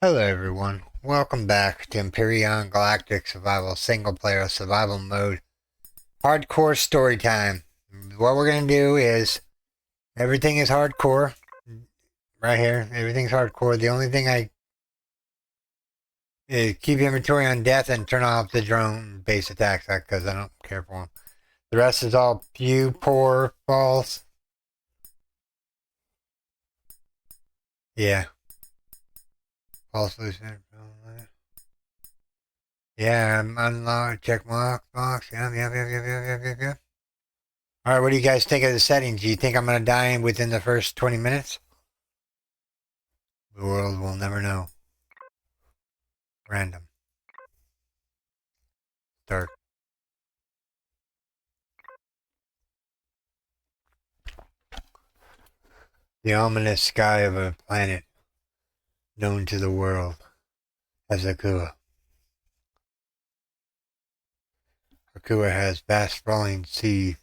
Hello everyone, welcome back to Empyrion Galactic Survival Single Player Survival Mode Hardcore Story Time. What we're going to do is, everything is hardcore, right here, everything's hardcore. The only thing I keep inventory on death and turn off the drone base attacks because I don't care for them. The rest is all pew, poor, false. Yeah, false solution. Yeah, I'm unlocked, check mark, box, yeah. Alright, what do you guys think of the settings? Do you think I'm going to die within the first 20 minutes? The world will never know. Random. Start. The ominous sky of a planet known to the world as Akua. Akua has vast sprawling sea.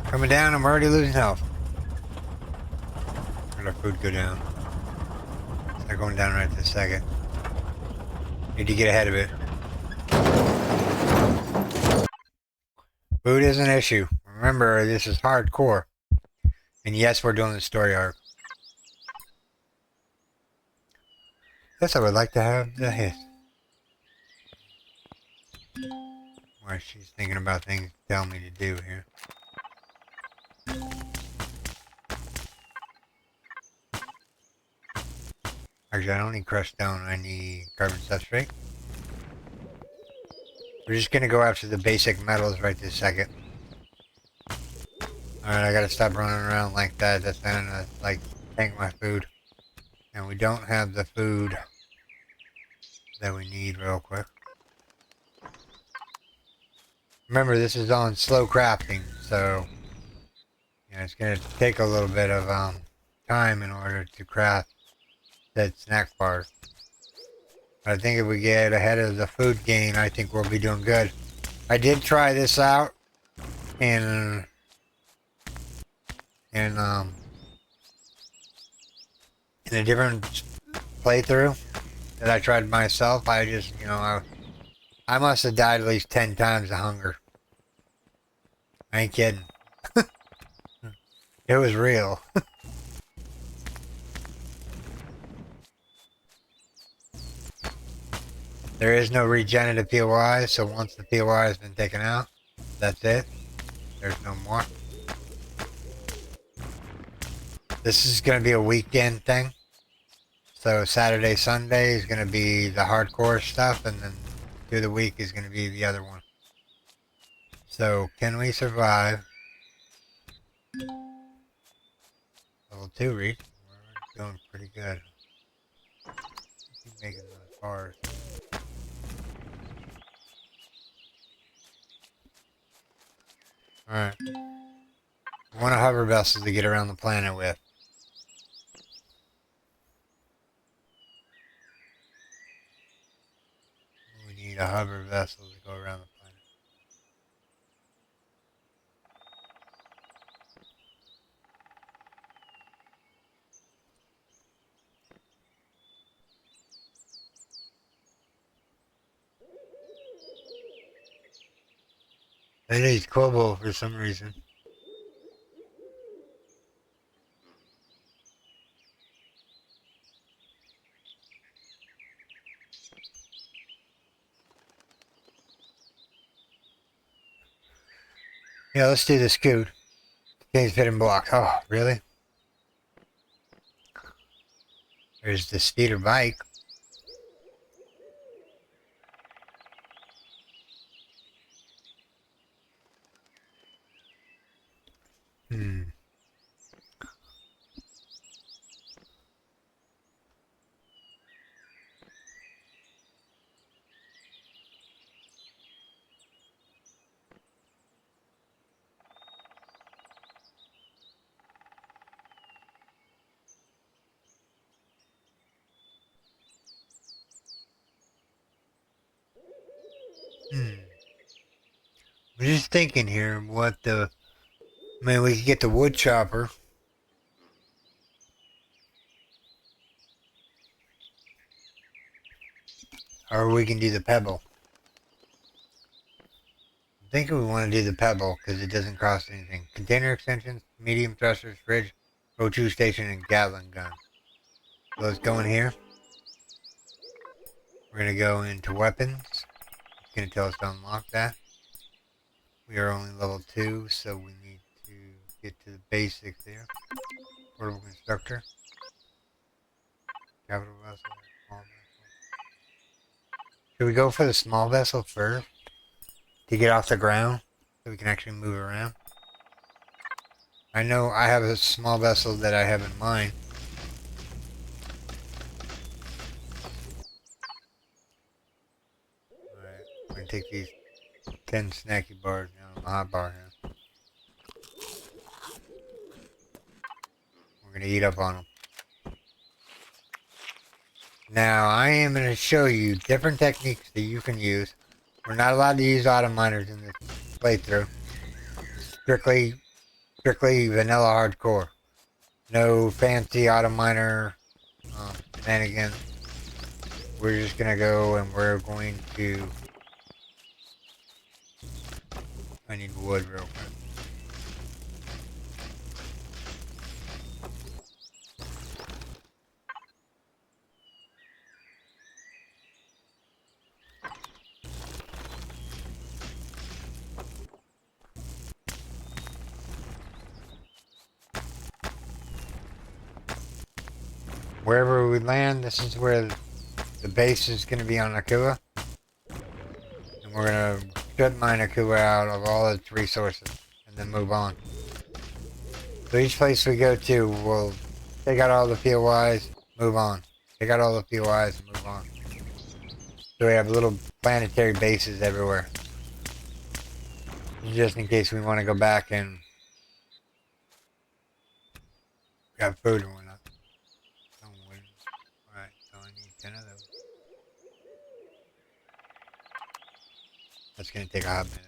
Coming down, I'm already losing health. Let our food go down. It's not going down right this second. Need to get ahead of it. Food is an issue. Remember, this is hardcore. And yes, we're doing the story arc. Yes, I would like to have the hit. Why she's thinking about things to tell me to do here. Actually, I don't need crushed stone, I need carbon substrate. We're just gonna go after the basic metals right this second. Alright, I gotta stop running around like that. That's not gonna, like, tank my food. And we don't have the food that we need real quick. Remember, this is on slow crafting, so it's gonna take a little bit of time in order to craft that snack bar. But I think if we get ahead of the food gain, I think we'll be doing good. I did try this out in a different playthrough that I tried myself. I just, I must have died at least 10 times of hunger. I ain't kidding. It was real. There is no regenerative POI, so once the POI has been taken out, that's it. There's no more. This is going to be a weekend thing. So Saturday, Sunday is going to be the hardcore stuff, and then through the week is going to be the other one. So, can we survive? Level 2 reach. We're doing pretty good. Keep making those bars. Alright. We want a hover vessel to get around the planet with. We need a hover vessel to go around the planet. It needs cobalt for some reason. Yeah, let's do the scoot. Things fit in block. Oh, really? There's the speeder bike. Hmm. Hmm. I'm just thinking here what the... I mean, we could get the wood chopper. Or we can do the pebble. I think we want to do the pebble because it doesn't cost anything. Container extensions, medium thrusters, fridge, O2 station, and Gatling gun. So let's go in here. We're going to go into weapons. It's going to tell us to unlock that. We are only level 2, so we need to get to the basics there. Portable constructor. Capital vessel. Small vessel. Should we go for the small vessel first? To get off the ground? So we can actually move around? I know I have a small vessel that I have in mind. Alright, we're going to take these 10 snacky bars down on the hot bar here. We're going to eat up on them. Now, I am going to show you different techniques that you can use. We're not allowed to use auto miners in this playthrough. Strictly vanilla hardcore. No fancy auto miner shenanigans. We're just going to go and we're going to... I need wood real quick. Wherever we land, this is where the base is going to be on Akua. And we're going to strip mine Akua out of all its resources and then move on. So each place we go to, we'll take out all the POIs, move on. Take out all the POIs and move on. So we have little planetary bases everywhere. Just in case we want to go back and grab food or whatnot. Alright, so I need 10 of those. That's going to take a hot minute.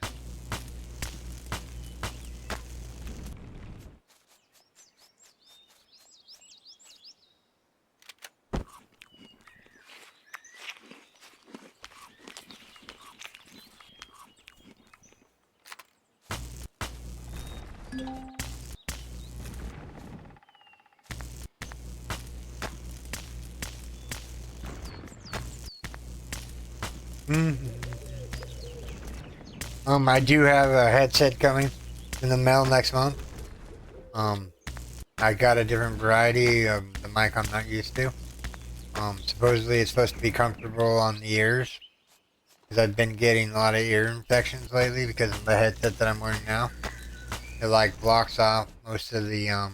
I do have a headset coming in the mail next month. I got a different variety of the mic I'm not used to. Supposedly it's supposed to be comfortable on the ears. Because I've been getting a lot of ear infections lately because of the headset that I'm wearing now. It like blocks off most of the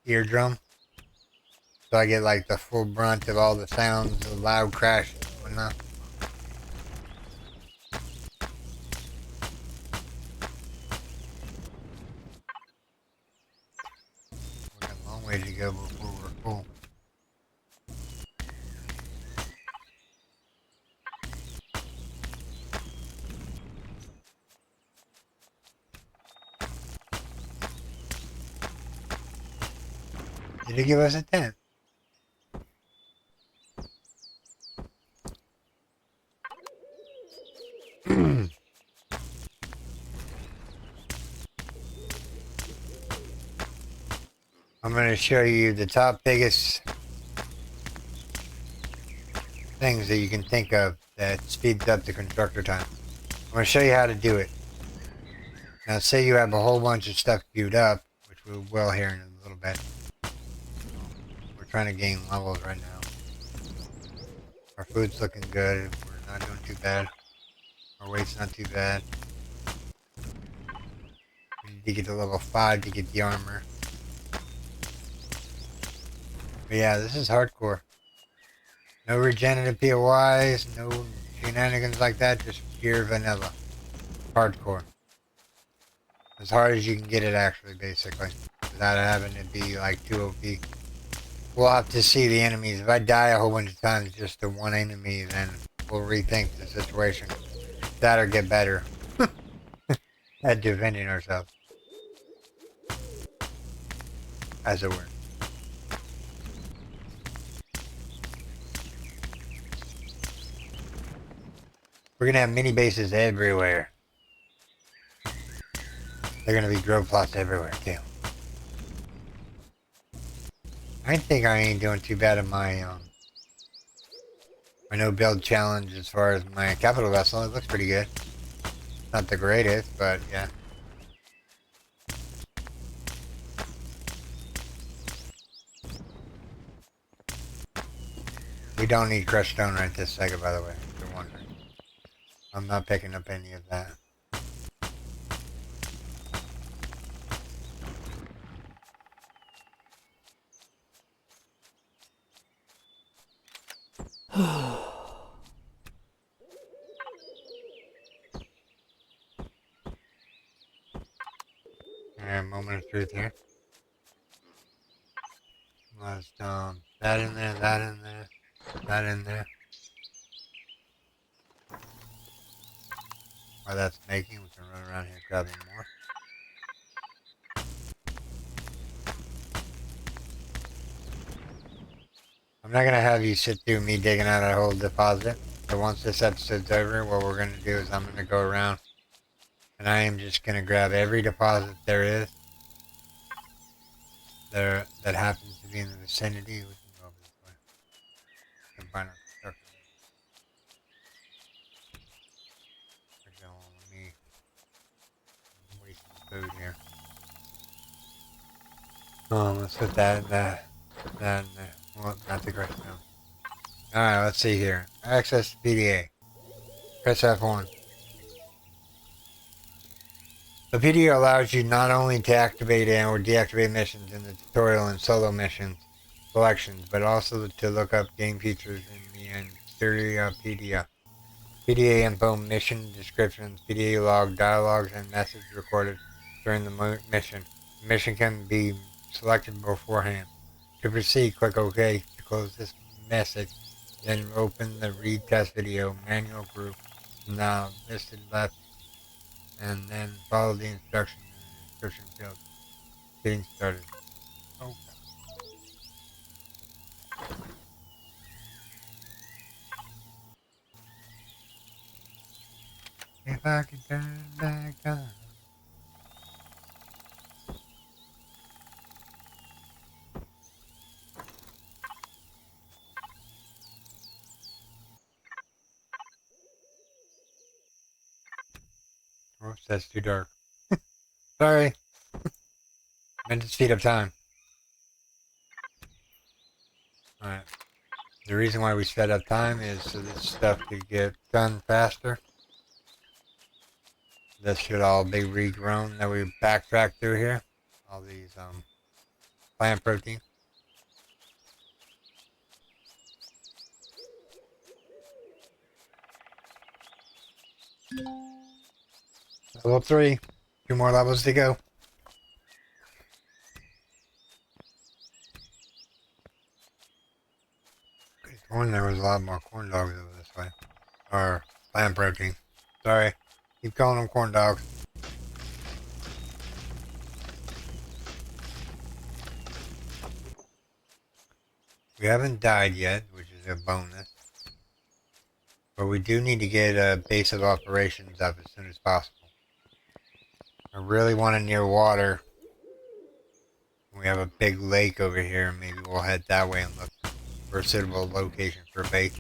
eardrum. So I get like the full brunt of all the sounds, the loud crashes and whatnot. We got a long way to go before we're full. Did it give us a 10? I'm going to show you the top biggest things that you can think of that speeds up the constructor time. I'm going to show you how to do it. Now say you have a whole bunch of stuff queued up, which we will here in a little bit. We're trying to gain levels right now. Our food's looking good. We're not doing too bad. Our weight's not too bad. We need to get to level 5 to get the armor. But yeah, this is hardcore. No regenerative POIs, no shenanigans like that, just pure vanilla. Hardcore. As hard as you can get it actually, basically. Without having it be like too OP. We'll have to see the enemies. If I die a whole bunch of times just to one enemy, then we'll rethink the situation. That or get better at defending ourselves. As it were. We're gonna have mini bases everywhere. They're gonna be grow plots everywhere too. I think I ain't doing too bad in my no build challenge as far as my capital vessel. It looks pretty good. Not the greatest, but yeah. We don't need crushed stone right this second, by the way, if you're wondering. I'm not picking up any of that. Alright, moment of truth here. Let's that in there, that in there, that in there. While that's making, we can run around here grabbing more. I'm not gonna have you sit through me digging out a whole deposit. So once this episode's over, what we're gonna do is I'm gonna go around and I am just gonna grab every deposit there is there that happens to be in the vicinity. We can go over this way. Combine our construction. Let me waste some food here. Let's put that in that in there. Well, not the correct now. Alright, let's see here. Access to PDA. Press F1. The PDA allows you not only to activate and or deactivate missions in the tutorial and solo missions selections, but also to look up game features in the Empyrion PDA info, mission descriptions, PDA log, dialogues, and messages recorded during the mission. The mission can be selected beforehand. To proceed, click OK to close this message, then open the read test video manual group now listed left, and then follow the instructions in the description field. Getting started. Oh. If I could turn back time. Oops, that's too dark. Sorry. Meant to speed up time. Alright. The reason why we sped up time is so this stuff could get done faster. This should all be regrown that we backtrack through here. All these plant protein. Level 3. 2 more levels to go. Corn, there was a lot more corn dogs over this way. Or plant protein. Sorry. Keep calling them corn dogs. We haven't died yet, which is a bonus. But we do need to get a base of operations up as soon as possible. I really want it near water. We have a big lake over here. Maybe we'll head that way and look for a suitable location for a base.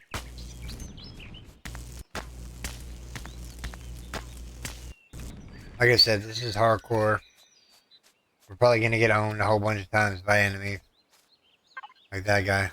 Like I said, this is hardcore. We're probably going to get owned a whole bunch of times by enemies. Like that guy.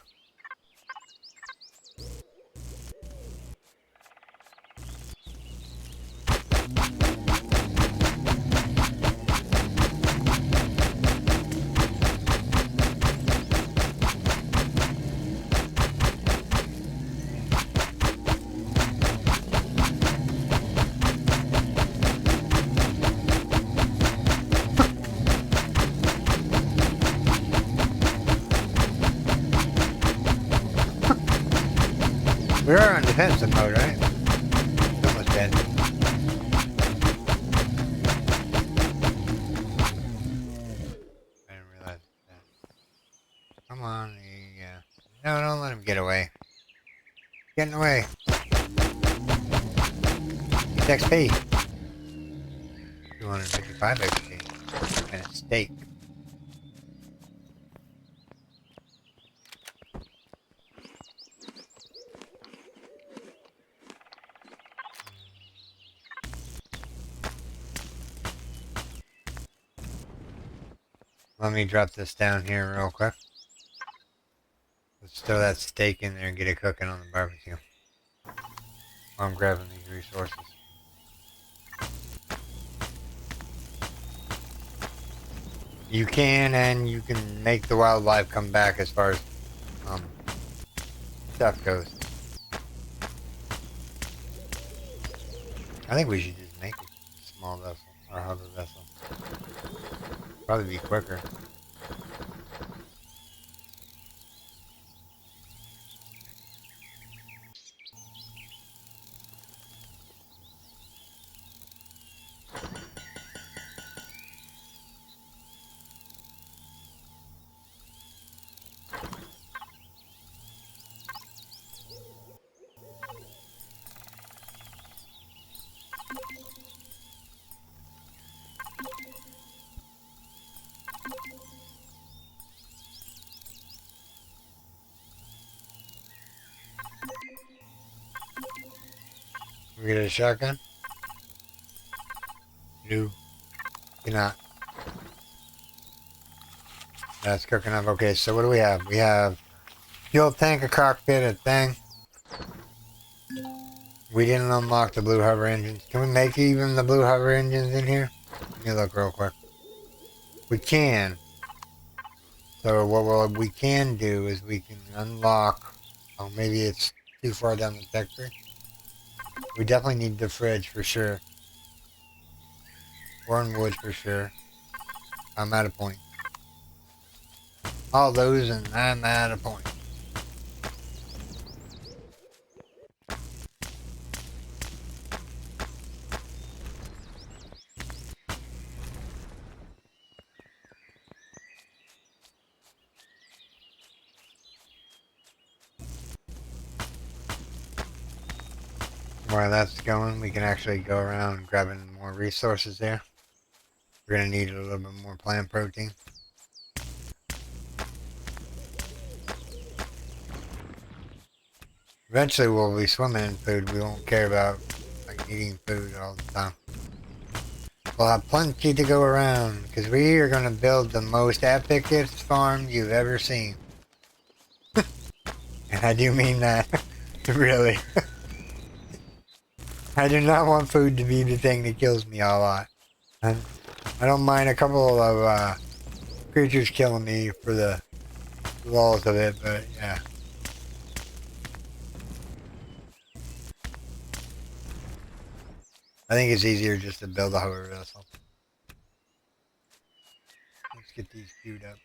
We are on defensive mode, right? Almost dead. I didn't realize that. Come on, yeah. No, don't let him get away. Getting away. XP. 255 XP. And a steak. Let me drop this down here real quick. Let's throw that steak in there and get it cooking on the barbecue. While I'm grabbing these resources. You can, and you can make the wildlife come back as far as stuff goes. I think we should just make a small vessel, or hover vessel. Probably be quicker. We get a shotgun? No. Cannot. That's cooking up. Okay, so what do we have? We have fuel tank, a cockpit, a thing. We didn't unlock the blue hover engines. Can we make even the blue hover engines in here? Let me look real quick. We can. So what we can do is we can unlock. Oh, maybe it's too far down the tech tree. We definitely need the fridge for sure. Wormwood for sure. I'm at a point. All those and I'm at a point. While that's going, we can actually go around grabbing more resources there. We're going to need a little bit more plant protein. Eventually we'll be swimming in food. We won't care about like eating food all the time. We'll have plenty to go around because we are going to build the most epicest farm you've ever seen. And I do mean that. Really. I do not want food to be the thing that kills me a lot. I don't mind a couple of creatures killing me for the walls of it, but yeah. I think it's easier just to build a hover vessel. Let's get these queued up.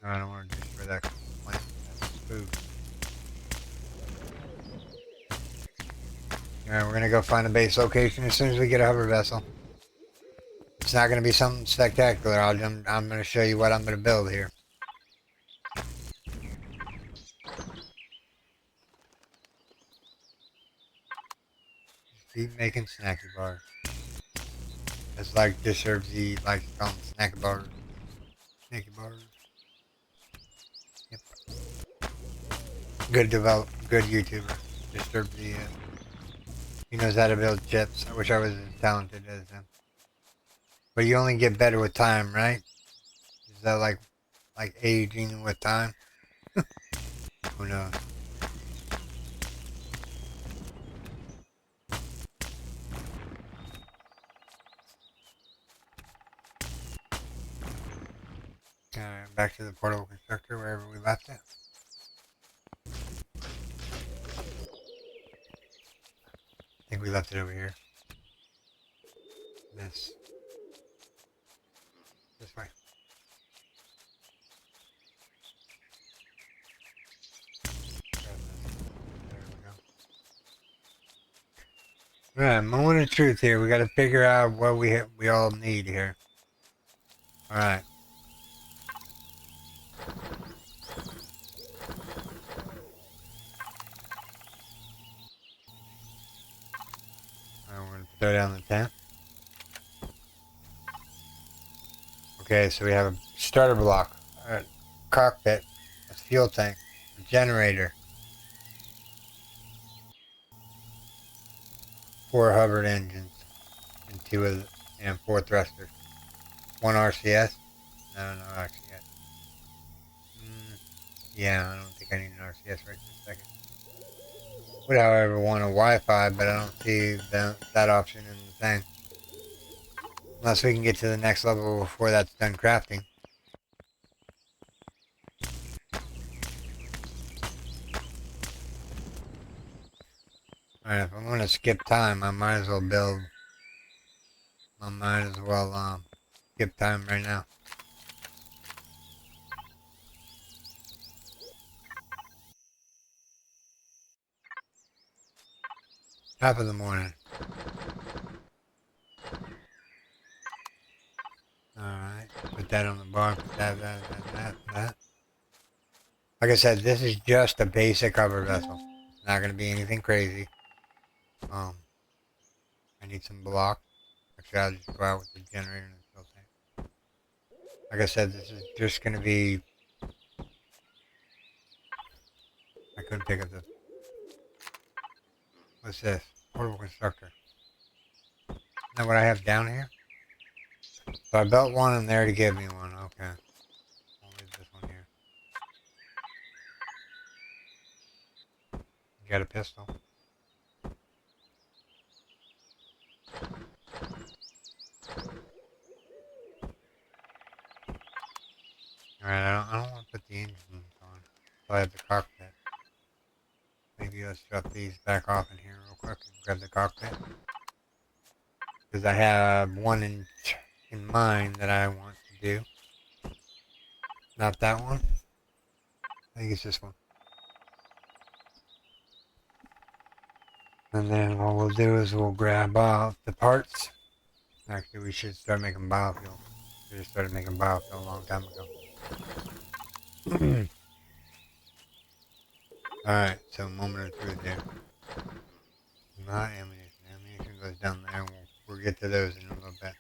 No, I don't want to destroy that plant. That's food. Alright, we're going to go find a base location as soon as we get a hover vessel. It's not going to be something spectacular. I'm going to show you what I'm going to build here. Just keep making snacky bars. It's like this serves the, like, call them snacky bars. Snacky bars. Yep. Good YouTuber. Disturb the, he knows how to build chips. I wish I was as talented as him. But you only get better with time, right? Is that like aging with time? Who knows? Alright, back to the portable constructor, wherever we left it. I think we left it over here. This way. There we go. Right, moment of truth here. We got to figure out what we all need here. Alright. We're going to throw down the tent. Okay, so we have a starter block, a cockpit, a fuel tank, a generator, 4 hovered engines, and 4 thrusters. 1 RCS? No, RCS. Yeah, I don't think I need an RCS right this second. Would, however, want a Wi-Fi, but I don't see that option in the thing. Unless we can get to the next level before that's done crafting. Alright, if I'm going to skip time, I might as well skip time right now. Top of the morning. Alright, put that on the bar, put that. Like I said, this is just a basic hover vessel. It's not going to be anything crazy. I need some block. Actually, I'll just go out with the generator and the fuel tank. Like I said, this is just going to be... I couldn't pick up this. What's this? Portable constructor. Isn't that what I have down here? So I built one in there to give me one. Okay. I'll leave this one here. You got a pistol. Alright, I don't want to put the engines on. So I have the cockpit. Maybe let's drop these back off in here real quick and grab the cockpit. Because I have one in mind that I want to do. Not that one. I think it's this one. And then what we'll do is we'll grab off the parts. Actually, we should start making biofuel. We just started making biofuel a long time ago. Alright, so moment of truth here. Not ammunition. Ammunition goes down there. We'll get to those in a little bit.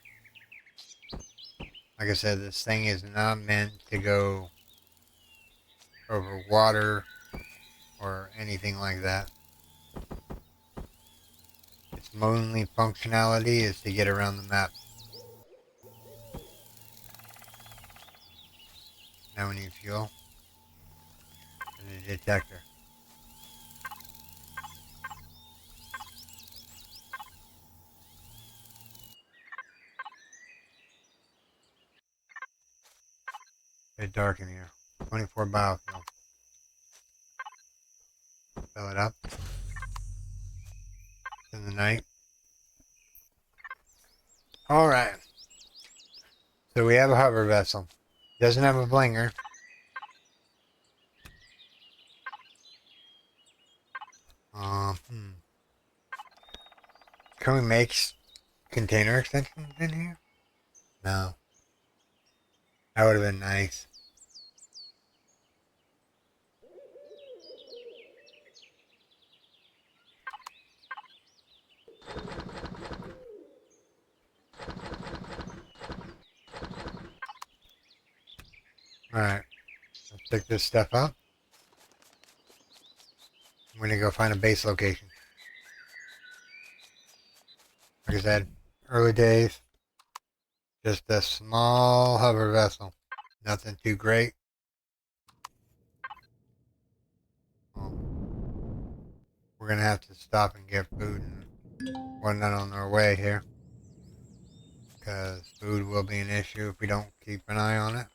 Like I said, this thing is not meant to go over water or anything like that. Its only functionality is to get around the map. Now we need fuel and a detector. It's dark in here. 24 biofuel. Fill it up in the night. Alright. So we have a hover vessel. Doesn't have a blinger. Can we make container extensions in here? No. That would have been nice. Alright. Let's pick this stuff up. I'm going to go find a base location. Like I said, early days. Just a small hover vessel. Nothing too great. We're going to have to stop and get food and whatnot on our way here. Because food will be an issue if we don't keep an eye on it.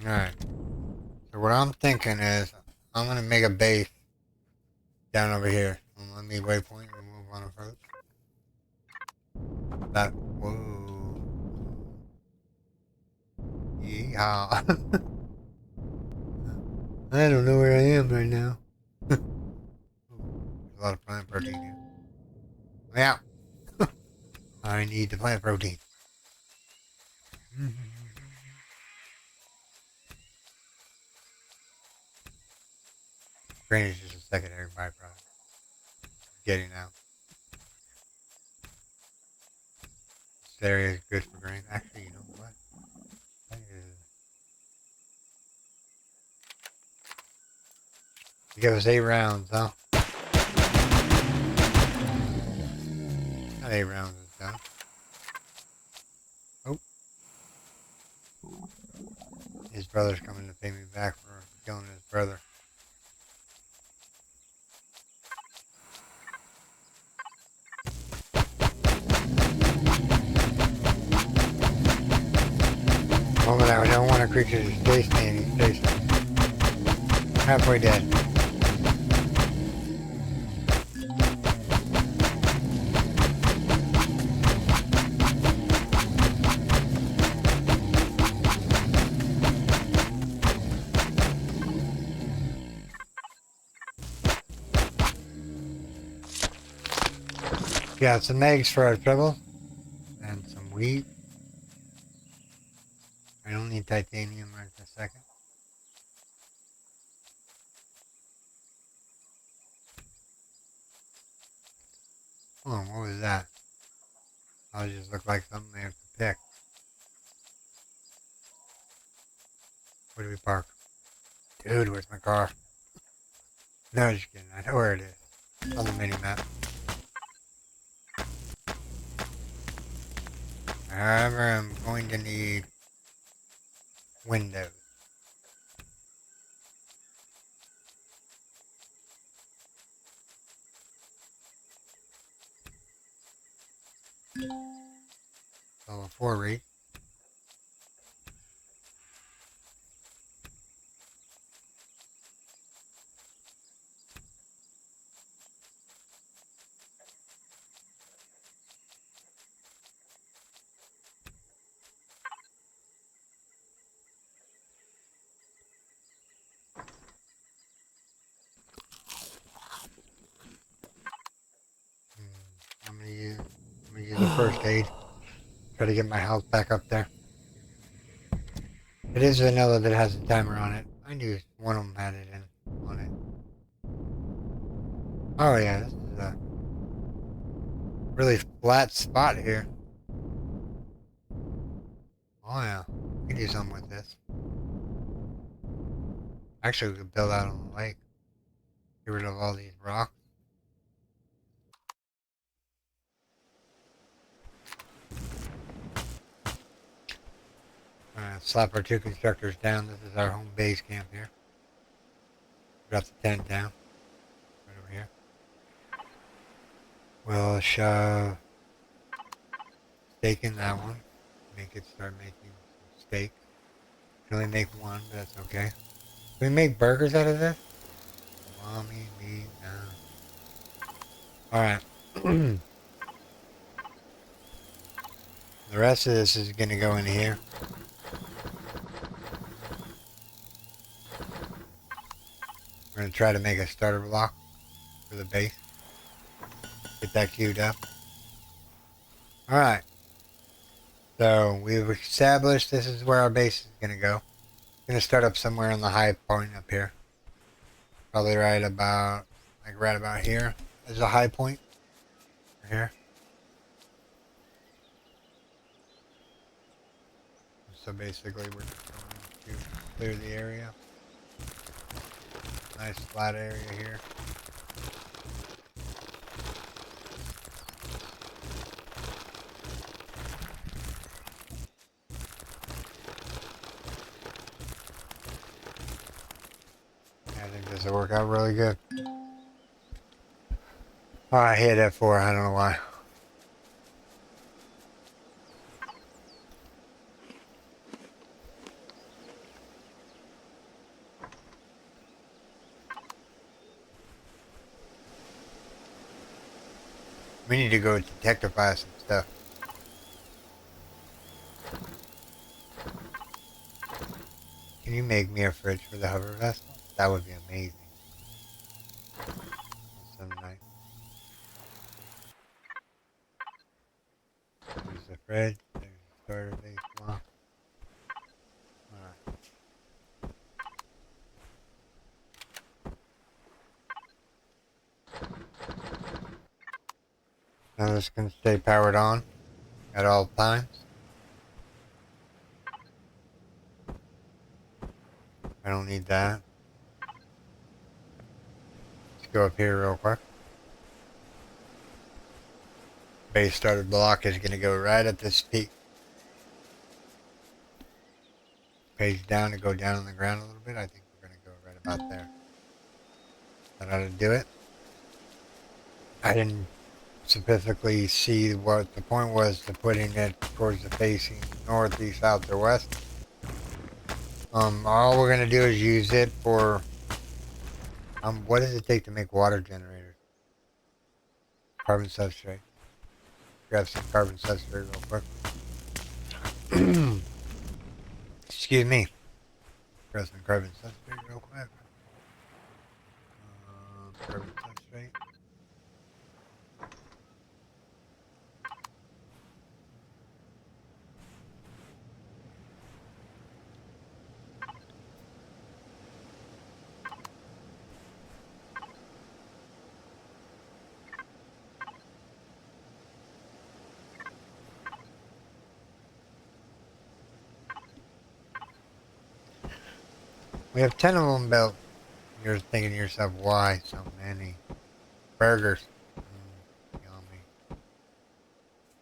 Alright. So what I'm thinking is, I'm going to make a base down over here. Let me waypoint and move on approach. That, whoa. Yeehaw. I don't know where I am right now. There's a lot of plant protein here. Yeah. I need the plant protein. Grain is just a secondary byproduct. Getting out. This area is good for grain. Actually, you know what? You give us 8 rounds, huh? Not 8 rounds is done. Oh. His brother's coming to pay me back for killing his brother. Moment I don't want a creature to chase me and he's chasing me. Halfway dead. Got some eggs for our trouble. And some wheat. I don't need titanium right this second. Oh, what was that? That just looked like something they have to pick. Where do we park? Dude, where's my car? No, just kidding. I know where it is. It's on the mini map. However, I'm going to need windows. Level 4 rate. I'm gonna use a first aid. Try to get my health back up there. It is vanilla that has a timer on it. I knew one of them had it on it. Oh yeah, this is a really flat spot here. Oh yeah, we can do something with this. Actually, we could build out on the lake. Get rid of all these rocks. Slap our 2 constructors down. This is our home base camp here. Got the tent down. Right over here. We'll shove steak in that one. Make it start making some steak. Can only make one, but that's okay. Can we make burgers out of this? Mommy, me, no. Alright. The rest of this is going to go in here. We're going to try to make a starter block for the base. Get that queued up. Alright. So we've established this is where our base is going to go. Going to start up somewhere on the high point up here. Probably right about here is a high point. Right here. So basically we're just going to clear the area. Nice flat area here. I think this will work out really good. Oh, I hit F4, I don't know why. We need to go detectify some stuff. Can you make me a fridge for the hover vessel? That would be amazing. Some night. Red, there's a starter base block. Alright. Now this can stay powered on at all times. I don't need that. Let's go up here real quick. Base starter block is going to go right at this peak. Page down to go down on the ground a little bit. I think we're going to go right about there. That ought to do it. I didn't specifically see what the point was to putting it towards the facing north, east, south, or west. All we're going to do is use it for, what does it take to make water generators? Carbon substrate. Grab some carbon substrate real quick. Excuse me. Grab some carbon substrate real quick. Carbon substrate. We have 10 of them built. You're thinking to yourself, why so many? Burgers.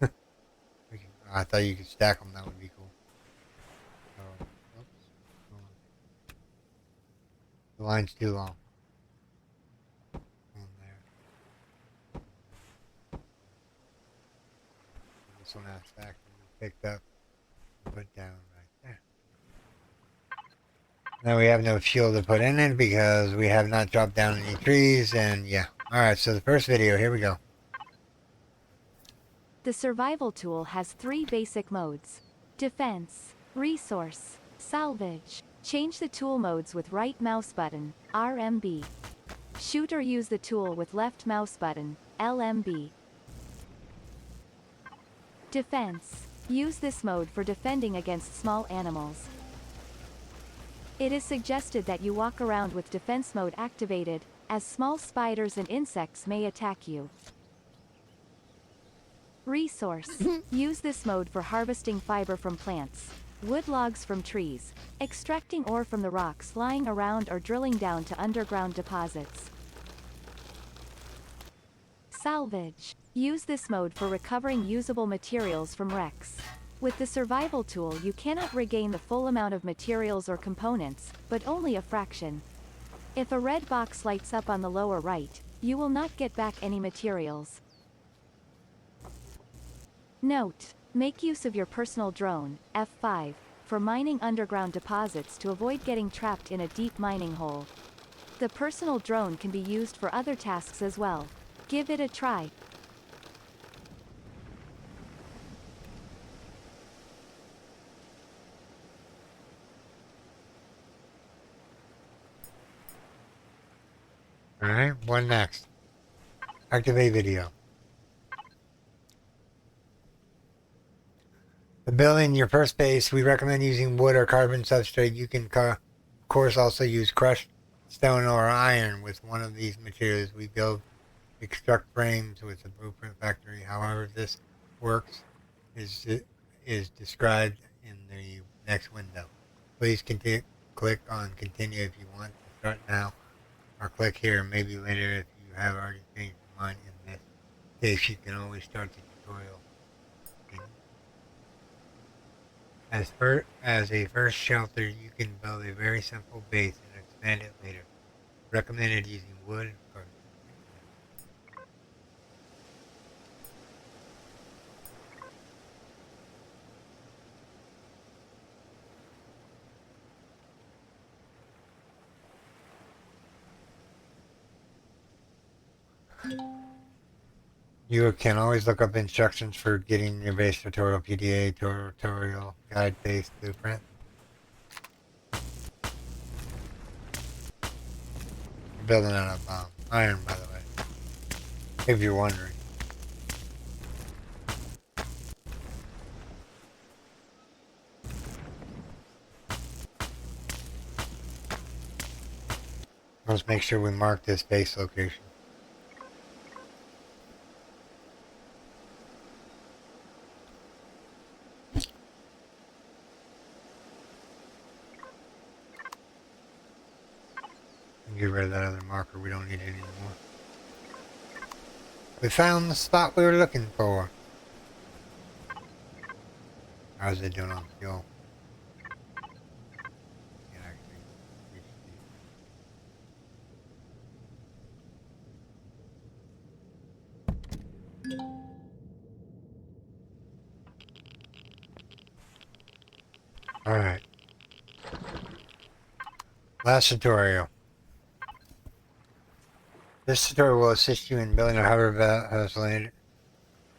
Yummy. I thought you could stack them. That would be cool. Oh, oops. The line's too long. On there. This one has stacked and picked up and put down right there. Now we have no fuel to put in it because we have not dropped down any trees, and yeah. Alright, so the first video, here we go. The survival tool has 3 basic modes: defense, resource, salvage. Change the tool modes with right mouse button, RMB. Shoot or use the tool with left mouse button, LMB. Defense. Use this mode for defending against small animals. It is suggested that you walk around with defense mode activated, as small spiders and insects may attack you. Resource. Use this mode for harvesting fiber from plants, wood logs from trees, extracting ore from the rocks lying around, or drilling down to underground deposits. Salvage. Use this mode for recovering usable materials from wrecks. With the survival tool you cannot regain the full amount of materials or components, but only a fraction. If a red box lights up on the lower right, you will not get back any materials. Note: make use of your personal drone, F5, for mining underground deposits to avoid getting trapped in a deep mining hole. The personal drone can be used for other tasks as well. Give it a try. Alright, what next? Activate video. The building your first base, we recommend using wood or carbon substrate. You can, of course, also use crushed stone or iron with one of these materials. We construct frames with the blueprint factory. However this works is described in the next window. Please click on continue if you want to start now, or click here maybe later if you have already changed your mind. In this case, you can always start the tutorial. As a first shelter, you can build a very simple base and expand it later. Recommended using wood and carbon. You can always look up instructions for getting your base tutorial, PDA tutorial, guide-based blueprint. I'm building out of iron, by the way, if you're wondering. Let's make sure we mark this base location. Get rid of that other marker. We don't need it anymore. We found the spot we were looking for. How's it doing on fuel? Can't actually reach the... Alright. Last tutorial. This tutorial will assist you in building a hover vessel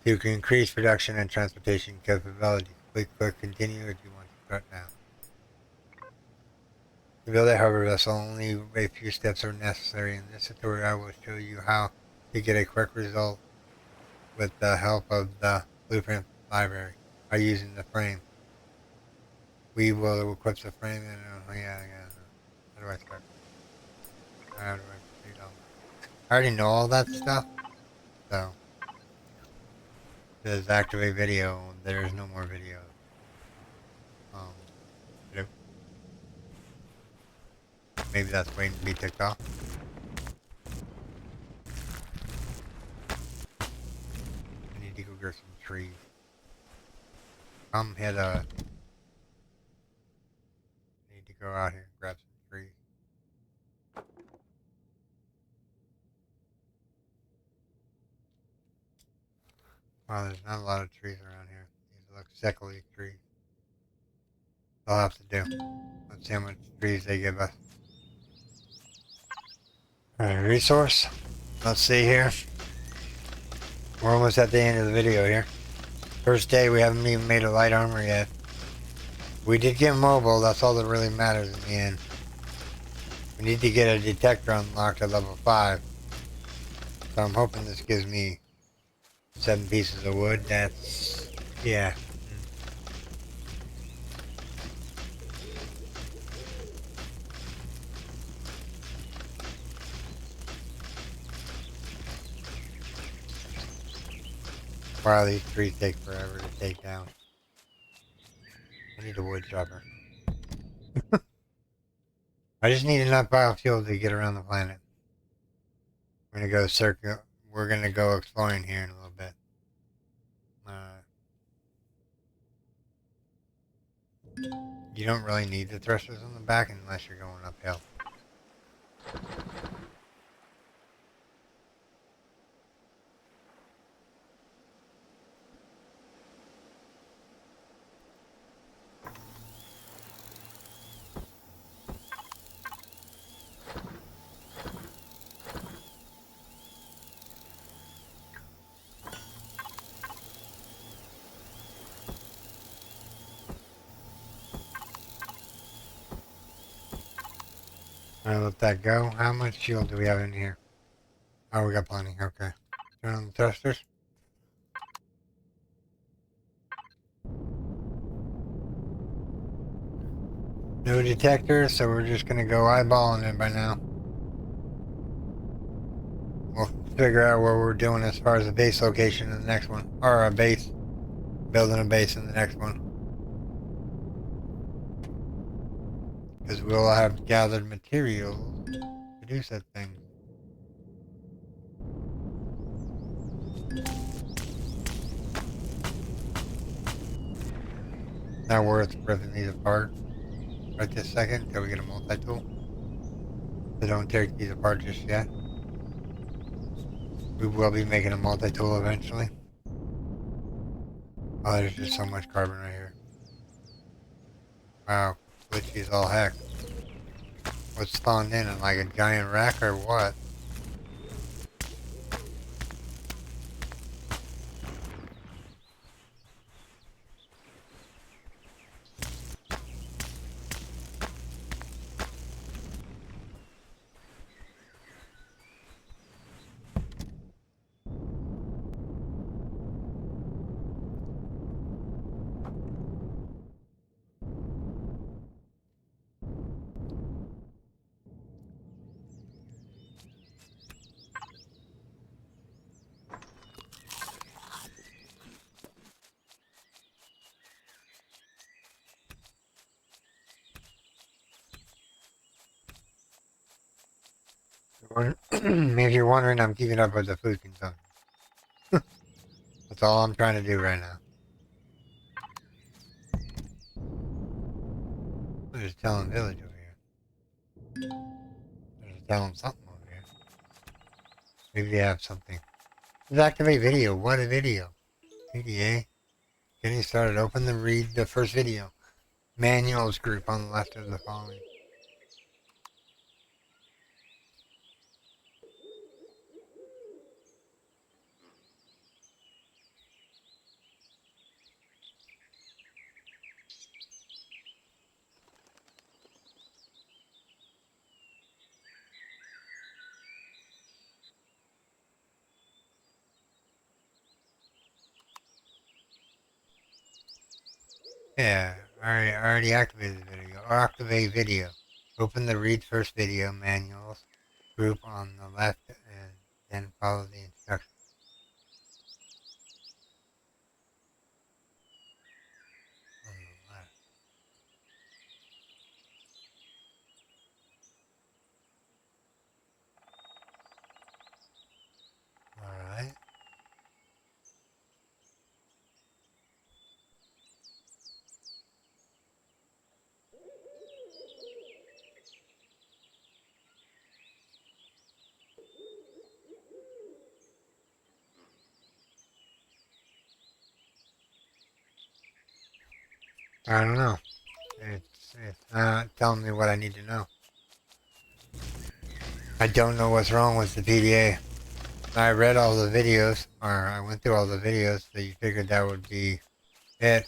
to increase production and transportation capabilities. Click continue if you want to start now. To build a hover vessel, only a few steps are necessary. In this tutorial, I will show you how to get a quick result with the help of the blueprint library by using the frame. We will equip the frame and how do I start? How do I proceed on? I already know all that stuff, so it says activate video. There is no more video. Nope. Maybe that's waiting to be ticked off. I need to go get some trees. Need to go out here and grab some trees. Wow, there's not a lot of trees around here. These look sickly trees. I'll have to do. Let's see how much trees they give us. Alright, resource. Let's see here. We're almost at the end of the video here. First day, we haven't even made a light armor yet. We did get mobile, that's all that really matters in the end. We need to get a detector unlocked at level 5. So I'm hoping this gives me 7 pieces of wood. That's... yeah. Wow, these trees take forever to take down. I need a wood chopper. I just need enough biofuel to get around the planet. We're gonna go we're gonna go exploring here in a little bit. You don't really need the thrusters on the back unless you're going uphill. Alright, let that go. How much fuel do we have in here? Oh, we got plenty. Okay. Turn on the thrusters. No detectors, so we're just gonna go eyeballing it by now. We'll figure out what we're doing as far as the base location in the next one. Or a base. Building a base in the next one. Because we'll have gathered materials to do said thing. Not worth ripping these apart right this second until we get a multi-tool. So don't take these apart just yet. We will be making a multi-tool eventually. Oh, there's just so much carbon right here. Wow, glitchy as all heck. What's spawned in like a giant rack or what? If you're wondering, I'm keeping up with the food consumption. That's all I'm trying to do right now. There's a Talon village over here. There's a Talon something over here. Maybe they have something. Let's activate video. What a video. PDA. Getting started. Open the read the first video. Manuals group on the left of the following. Yeah, I already activated the video. Or activate video. Open the read first video manuals group on the left and then follow the instructions. On the left. Alright. I don't know. It's not telling me what I need to know. I don't know what's wrong with the PDA. I read all the videos, or I went through all the videos, so you figured that would be it.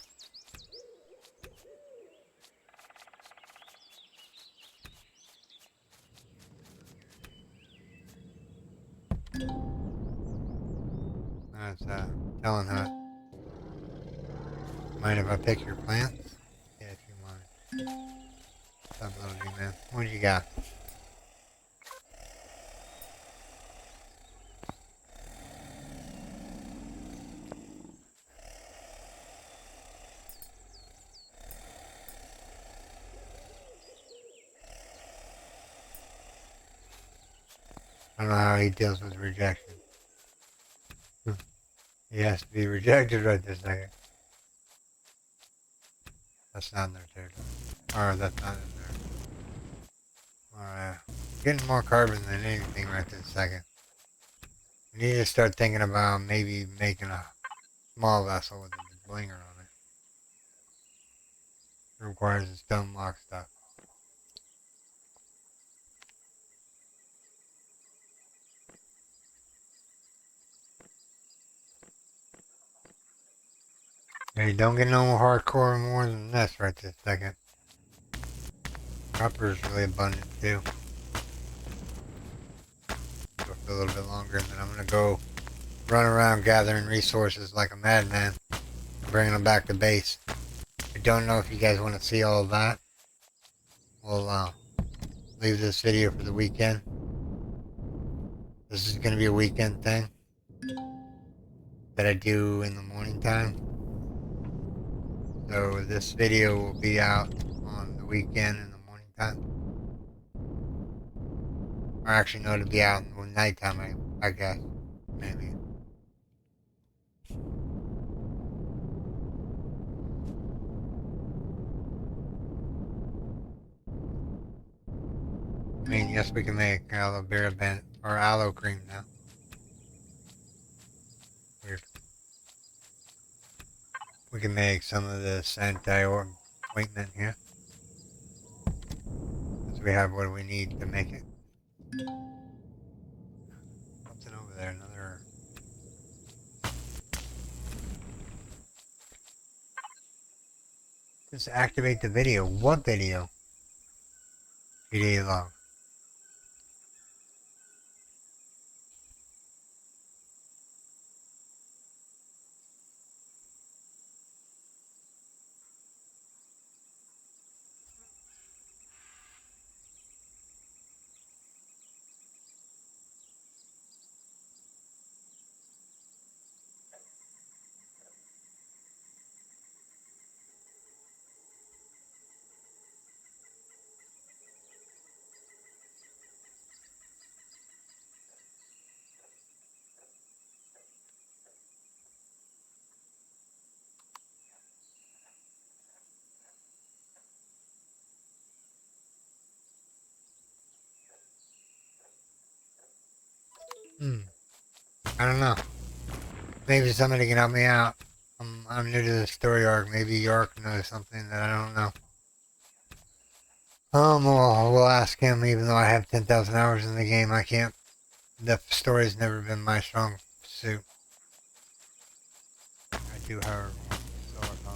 That's telling her. Mind if I pick your plants? Yeah, if you want. What's up, little G-Man? What do you got? I don't know how he deals with rejection. He has to be rejected right this second. That's not in their territory. Or that's not in there. Alright. Getting more carbon than anything right this second. We need to start thinking about maybe making a small vessel with a blinger on it. It requires a stone block stuff. Hey, don't get no hardcore more than this right this second. Copper is really abundant too. Go for a little bit longer, and then I'm gonna go run around gathering resources like a madman, and bringing them back to base. I don't know if you guys want to see all of that. We'll leave this video for the weekend. This is gonna be a weekend thing that I do in the morning time. So this video will be out on the weekend in the morning time. Or actually, no, it'll be out in the nighttime, I guess. Maybe. I mean, yes, we can make aloe vera bent or aloe cream now. Weird. We can make some of this anti-ointment here. Because we have what we need to make it. Something over there, another... Just activate the video. What video? PDA log. I don't know. Maybe somebody can help me out. I'm new to the story arc. Maybe York knows something that I don't know. We'll ask him, even though I have 10,000 hours in the game. I can't. The story's never been my strong suit. I do, however, want silicon.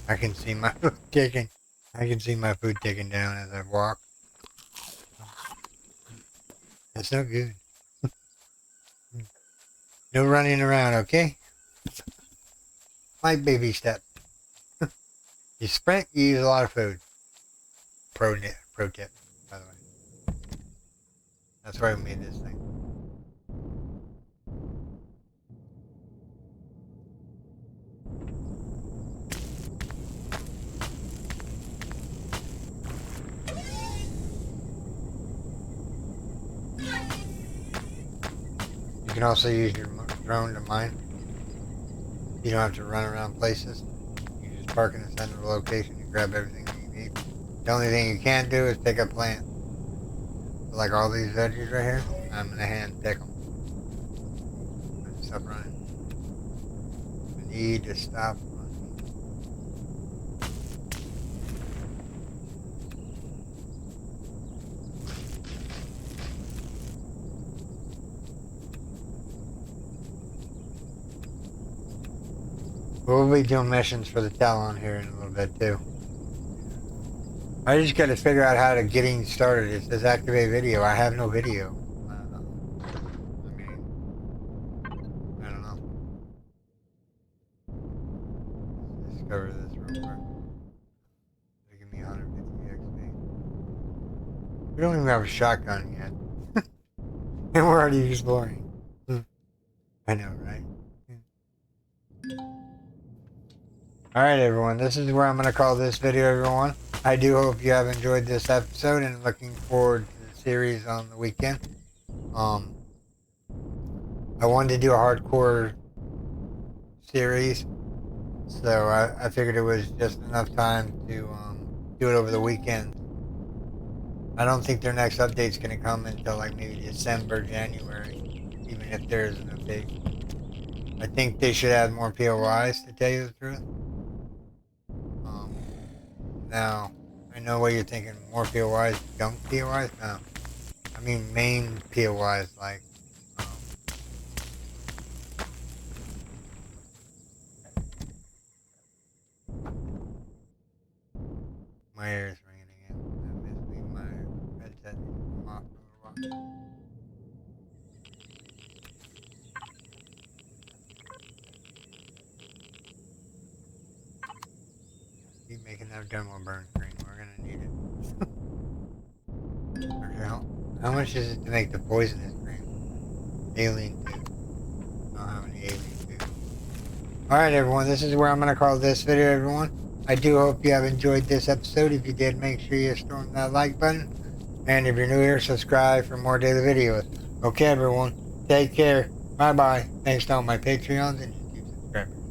I can see my food ticking. I can see my food ticking down as I walk. That's no good. No running around, okay? My baby step. You sprint, you use a lot of food. Pro tip, by the way. That's why we made this thing. You can also use your drone to mine. You don't have to run around places. You just park in the central location and grab everything that you need. The only thing you can't do is pick a plant. Like all these veggies right here, I'm gonna hand pick them. Stop running. I need to stop running. We'll be doing missions for the Talon here in a little bit too. I just gotta figure out how to getting started. It says activate video. I have no video. I don't know. Let's discover this real quick. They give me 150 XP. We don't even have a shotgun yet. And we're already exploring. I know, right? Alright everyone, this is where I'm going to call this video, everyone. I do hope you have enjoyed this episode and looking forward to the series on the weekend. I wanted to do a hardcore series, so I figured it was just enough time to do it over the weekend. I don't think their next update's going to come until like maybe December, January, even if there is an update. I think they should add more POIs, to tell you the truth. Now, I know what you're thinking, more POIs, junk POIs? No. I mean main POIs, like, my ear is ringing again. That must be my headset from off for a while. Keep making that demo burn screen. We're gonna need it. Okay, how much is it to make the poisonous cream? Alien 2. I don't have any alien 2. Alright everyone, this is where I'm gonna call this video, everyone. I do hope you have enjoyed this episode. If you did, make sure you storm that like button. And if you're new here, subscribe for more daily videos. Okay everyone, take care. Bye bye. Thanks to all my Patreons and YouTube subscribers.